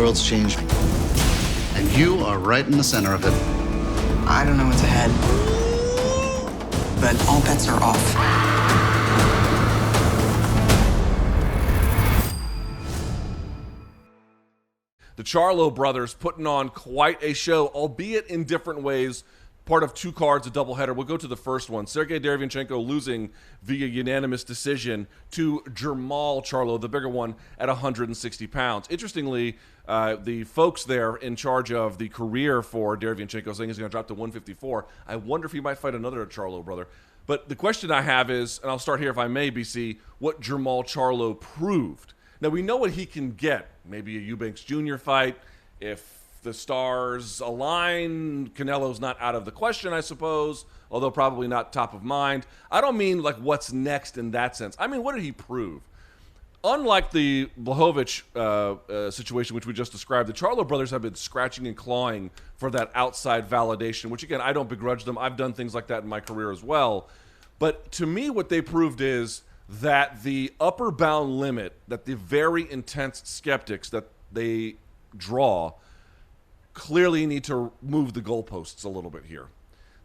world's changing. And you are right in the center of it. I don't know what's ahead, but all bets are off. The Charlo brothers putting on quite a show, albeit in different ways. Part of two cards, a doubleheader. We'll go to the first one. Sergey Derevyanchenko losing via unanimous decision to Jermall Charlo, the bigger one, at 160 pounds. Interestingly, the folks there in charge of the career for Derevyanchenko saying he's going to drop to 154. I wonder if he might fight another Charlo brother. But the question I have is, and I'll start here if I may, BC, what Jermall Charlo proved. Now, we know what he can get. Maybe a Eubanks Jr. fight. If the stars align, Canelo's not out of the question, I suppose, although probably not top of mind. I don't mean like what's next in that sense. I mean, what did he prove? Unlike the Blachowicz situation, which we just described, the Charlo brothers have been scratching and clawing for that outside validation, which, again, I don't begrudge them. I've done things like that in my career as well. But to me, what they proved is that the upper bound limit that the very intense skeptics that they draw clearly need to move the goalposts a little bit here.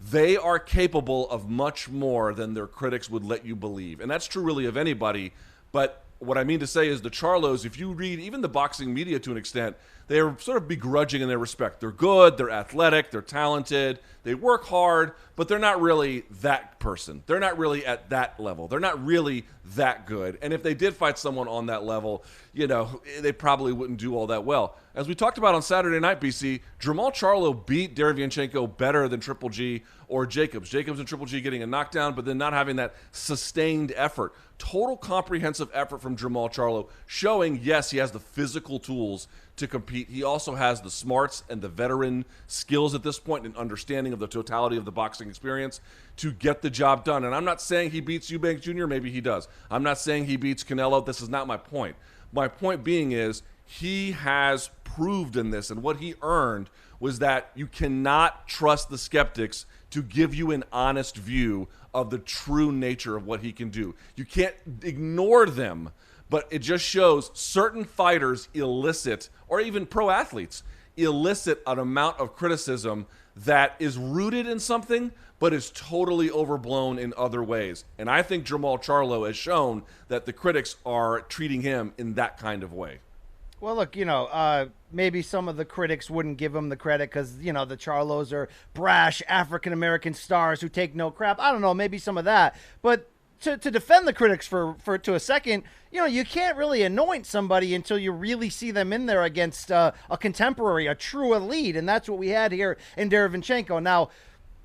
They are capable of much more than their critics would let you believe. And that's true really of anybody. But what I mean to say is the Charlos, if you read even the boxing media to an extent, they are sort of begrudging in their respect. They're good, they're athletic, they're talented, they work hard, but they're not really that person. They're not really at that level. They're not really that good. And if they did fight someone on that level, you know, they probably wouldn't do all that well. As we talked about on Saturday night, BC, Jermall Charlo beat Derevyanchenko better than Triple G or Jacobs. Jacobs and Triple G getting a knockdown, but then not having that sustained effort. Total comprehensive effort from Jermall Charlo, showing, yes, he has the physical tools to compete. He also has the smarts and the veteran skills at this point and understanding of the totality of the boxing experience to get the job done. And I'm not saying he beats Eubanks Jr., maybe he does. I'm not saying he beats Canelo. This is not my point. My point being is he has proved in this, and what he earned was that you cannot trust the skeptics to give you an honest view of the true nature of what he can do. You can't ignore them, but it just shows certain fighters elicit, or even pro athletes, elicit an amount of criticism that is rooted in something, but is totally overblown in other ways. And I think Jermall Charlo has shown that the critics are treating him in that kind of way. Well, look, you know, maybe some of the critics wouldn't give him the credit because, you know, the Charlos are brash African-American stars who take no crap. I don't know, maybe some of that. But to defend the critics for a second, you know, you can't really anoint somebody until you really see them in there against a contemporary, a true elite. And that's what we had here in Derevyanchenko. Now,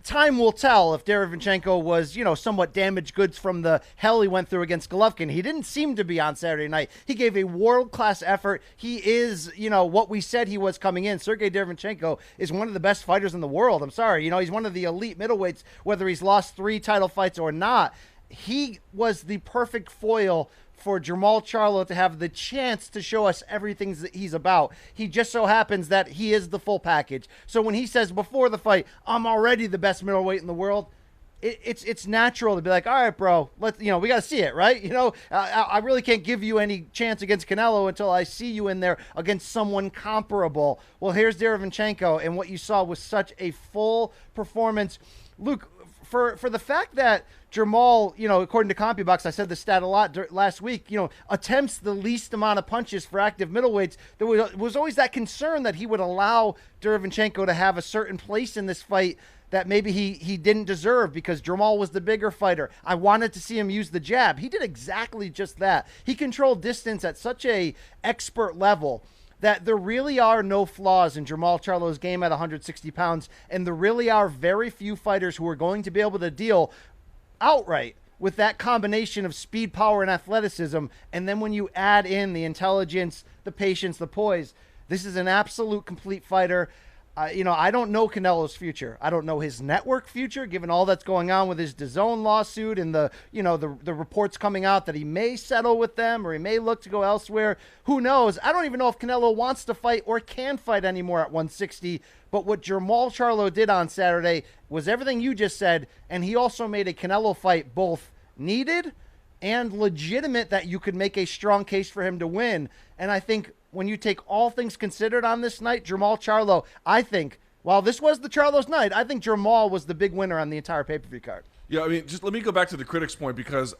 time will tell if Derevyanchenko was, you know, somewhat damaged goods from the hell he went through against Golovkin. He didn't seem to be on Saturday night. He gave a world-class effort. He is, you know, what we said he was coming in. Sergey Derevyanchenko is one of the best fighters in the world. I'm sorry. You know, he's one of the elite middleweights, whether he's lost 3 title fights or not. He was the perfect foil for Jermall Charlo to have the chance to show us everything that he's about. He just so happens that he is the full package. So when he says before the fight, I'm already the best middleweight in the world, it's natural to be like, all right, bro, let's, you know, we got to see it, right? You know, I really can't give you any chance against Canelo until I see you in there against someone comparable. Well, here's Derevyanchenko, and what you saw was such a full performance. Luke, for the fact that Jermall, you know, according to CompuBox, I said the stat a lot last week, you know, attempts the least amount of punches for active middleweights, there was always that concern that he would allow Derevyanchenko to have a certain place in this fight that maybe he didn't deserve because Jermall was the bigger fighter. I wanted to see him use the jab. He did exactly just that. He controlled distance at such a expert level that there really are no flaws in Jermall Charlo's game at 160 pounds, and there really are very few fighters who are going to be able to deal outright with that combination of speed, power, and athleticism. And then when you add in the intelligence, the patience, the poise, this is an absolute complete fighter. You know, I don't know Canelo's future. I don't know his network future, given all that's going on with his DAZN lawsuit and the reports coming out that he may settle with them or he may look to go elsewhere. Who knows? I don't even know if Canelo wants to fight or can fight anymore at 160. But what Jermall Charlo did on Saturday was everything you just said, and he also made a Canelo fight both needed and legitimate that you could make a strong case for him to win. And I think when you take all things considered on this night, Jermall Charlo, I think, while this was the Charlos night, I think Jermall was the big winner on the entire pay-per-view card. Yeah, I mean, just let me go back to the critics' point, because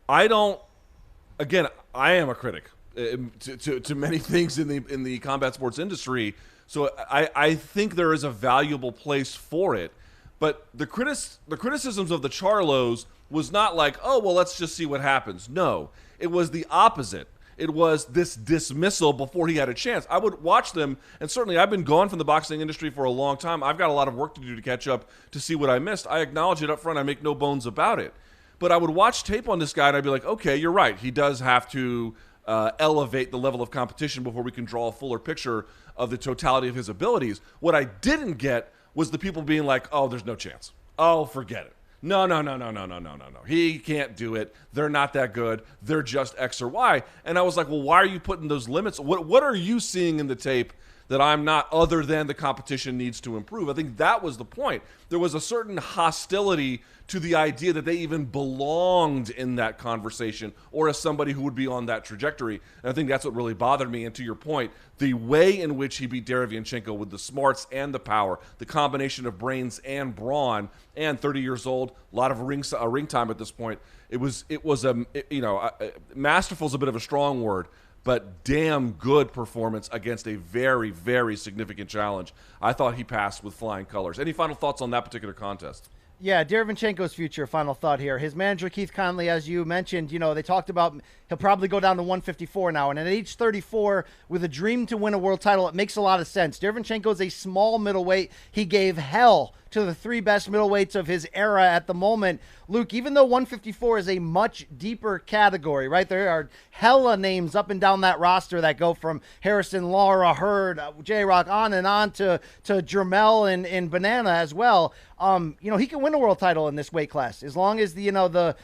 I don't. Again, I am a critic to many things in the combat sports industry, so I think there is a valuable place for it. But the criticisms of the Charlos was not like, oh, well, let's just see what happens. No, it was the opposite. It was this dismissal before he had a chance. I would watch them, and certainly I've been gone from the boxing industry for a long time. I've got a lot of work to do to catch up to see what I missed. I acknowledge it up front. I make no bones about it. But I would watch tape on this guy, and I'd be like, okay, you're right. He does have to elevate the level of competition before we can draw a fuller picture of the totality of his abilities. What I didn't get was the people being like, oh, there's no chance. Oh, forget it. No. He can't do it. They're not that good. They're just X or Y. And I was like, well, why are you putting those limits? What are you seeing in the tape that I'm not, other than the competition needs to improve? I think that was the point. There was a certain hostility to the idea that they even belonged in that conversation, or as somebody who would be on that trajectory. And I think that's what really bothered me. And to your point, the way in which he beat Derevyanchenko with the smarts and the power, the combination of brains and brawn, and 30 years old, a lot of ring time at this point. Masterful is a bit of a strong word, but damn good performance against a very, very significant challenge. I thought he passed with flying colors. Any final thoughts on that particular contest? Yeah, Derevyanchenko's future, final thought here. His manager, Keith Conley, as you mentioned, they talked about he'll probably go down to 154 now. And at age 34, with a dream to win a world title, it makes a lot of sense. Derevyanchenko's a small middleweight. He gave hell to the three best middleweights of his era at the moment. Luke, even though 154 is a much deeper category, right? There are hella names up and down that roster that go from Harrison, Lara, Hurd, J-Rock, on and on to Jermell and Banana as well. He can win a world title in this weight class as long as the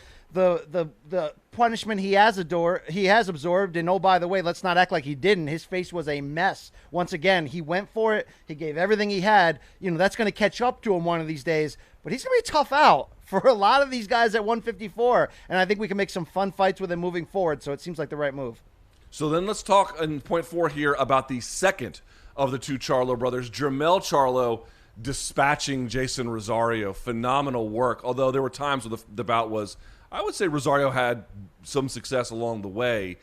punishment he has absorbed. And oh, by the way, let's not act like he didn't. His face was a mess. Once again, he went for it. He gave everything he had. That's going to catch up to him one of these days. But he's going to be tough out for a lot of these guys at 154. And I think we can make some fun fights with him moving forward. So it seems like the right move. So then let's talk in point 4 here about the second of the two Charlo brothers, Jermell Charlo, dispatching Jason Rosario. Phenomenal work. Although there were times where the bout was, I would say Rosario had some success along the way.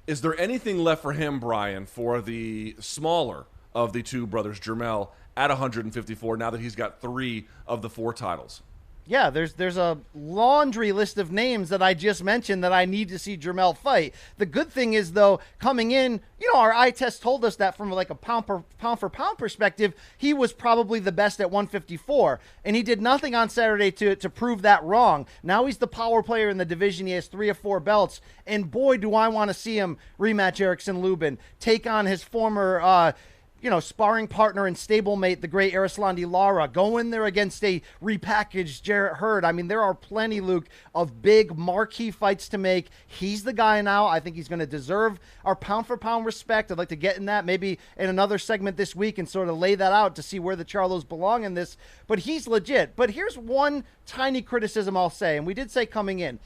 Is there anything left for him, Brian, for the smaller of the two brothers, Jermell, at 154, now that he's got 3 of the 4 titles? Yeah, there's a laundry list of names that I just mentioned that I need to see Jermell fight. The good thing is, though, coming in, our eye test told us that from like a pound for pound perspective, he was probably the best at 154, and he did nothing on Saturday to prove that wrong. Now he's the power player in the division. He has 3 or 4 belts, and boy, do I want to see him rematch Erickson Lubin, take on his former sparring partner and stablemate, the great Arislandi Lara, go in there against a repackaged Jarrett Hurd. I mean, there are plenty, Luke, of big marquee fights to make. He's the guy now. I think he's going to deserve our pound-for-pound respect. I'd like to get in that maybe in another segment this week and sort of lay that out to see where the Charlos belong in this. But he's legit. But here's one tiny criticism I'll say, and we did say coming in.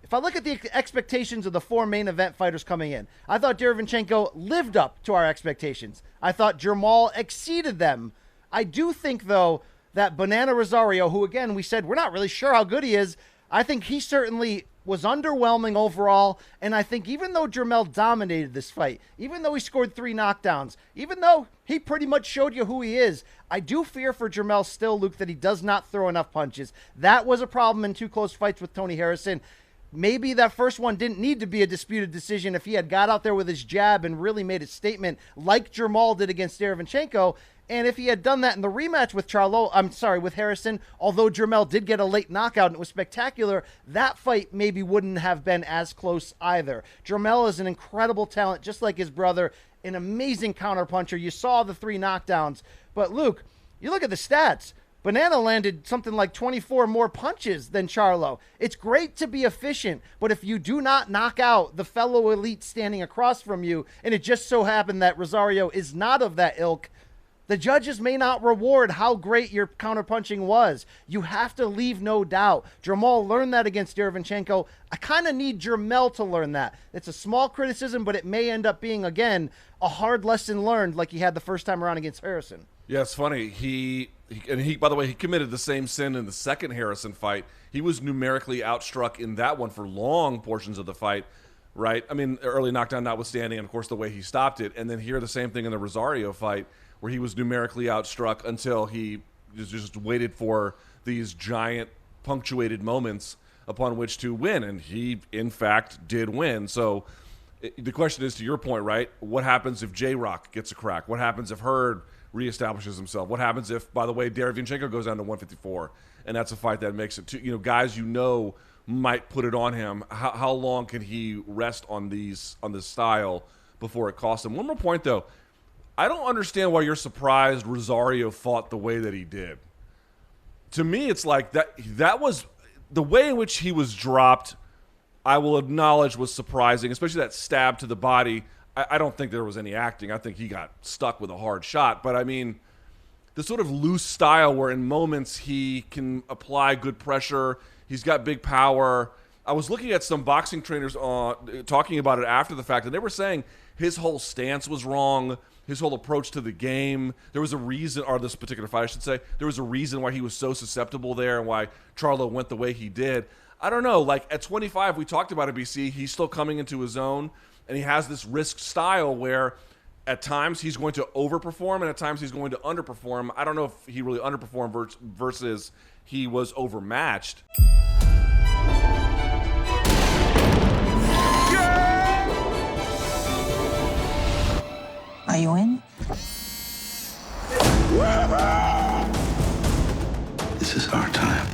If I look at the expectations of the 4 main event fighters coming in, I thought Derevyanchenko lived up to our expectations. I thought Jermall exceeded them. I do think, though, that Banana Rosario, who, again, we said we're not really sure how good he is, I think he certainly was underwhelming overall. And I think even though Jermell dominated this fight, even though he scored 3 knockdowns, even though he pretty much showed you who he is, I do fear for Jermell still, Luke, that he does not throw enough punches. That was a problem in 2 close fights with Tony Harrison. Maybe that first one didn't need to be a disputed decision if he had got out there with his jab and really made a statement like Jermall did against Derevyanchenko. And if he had done that in the rematch with Harrison, although Jermell did get a late knockout and it was spectacular, that fight maybe wouldn't have been as close either. Jermell is an incredible talent, just like his brother, an amazing counterpuncher. You saw the 3 knockdowns. But Luke, you look at the stats. Banana landed something like 24 more punches than Charlo. It's great to be efficient, but if you do not knock out the fellow elite standing across from you, and it just so happened that Rosario is not of that ilk, The judges may not reward how great your counterpunching was. You have to leave no doubt. Jermall learned that against Derevyanchenko. I kind of need Jermell to learn that. It's a small criticism, but it may end up being, again, a hard lesson learned like he had the first time around against Harrison. Yeah, it's funny. He by the way, he committed the same sin in the second Harrison fight. He was numerically outstruck in that one for long portions of the fight, right? I mean, early knockdown notwithstanding, and of course the way he stopped it. And then here the same thing in the Rosario fight, where he was numerically outstruck until he just waited for these giant punctuated moments upon which to win. And he, in fact, did win. So the question is, to your point, right, what happens if J-Rock gets a crack? What happens if Hurd reestablishes himself? What happens if, by the way, Derevyanchenko goes down to 154, and that's a fight that makes it to, guys might put it on him. How long can he rest on this style before it costs him? One more point, though. I don't understand why you're surprised Rosario fought the way that he did. To me, it's like that was the way in which he was dropped, I will acknowledge, was surprising, especially that stab to the body. I don't think there was any acting. I think he got stuck with a hard shot. But, I mean, the sort of loose style where in moments he can apply good pressure, he's got big power. I was looking at some boxing trainers talking about it after the fact, and they were saying his whole stance was wrong, his whole approach to the game. There was a reason, or this particular fight, I should say, there was a reason why he was so susceptible there and why Charlo went the way he did. I don't know. Like, at 25, we talked about it, BC. He's still coming into his own, and he has this risk style where at times he's going to overperform and at times he's going to underperform. I don't know if he really underperformed versus he was overmatched. Are you in? This is our time.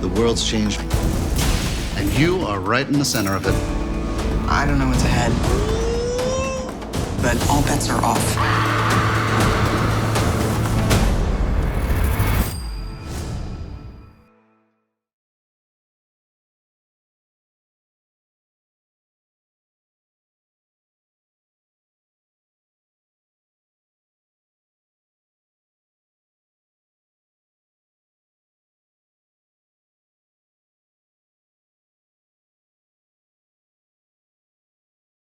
The world's changed, and you are right in the center of it. I don't know what's ahead, but all bets are off.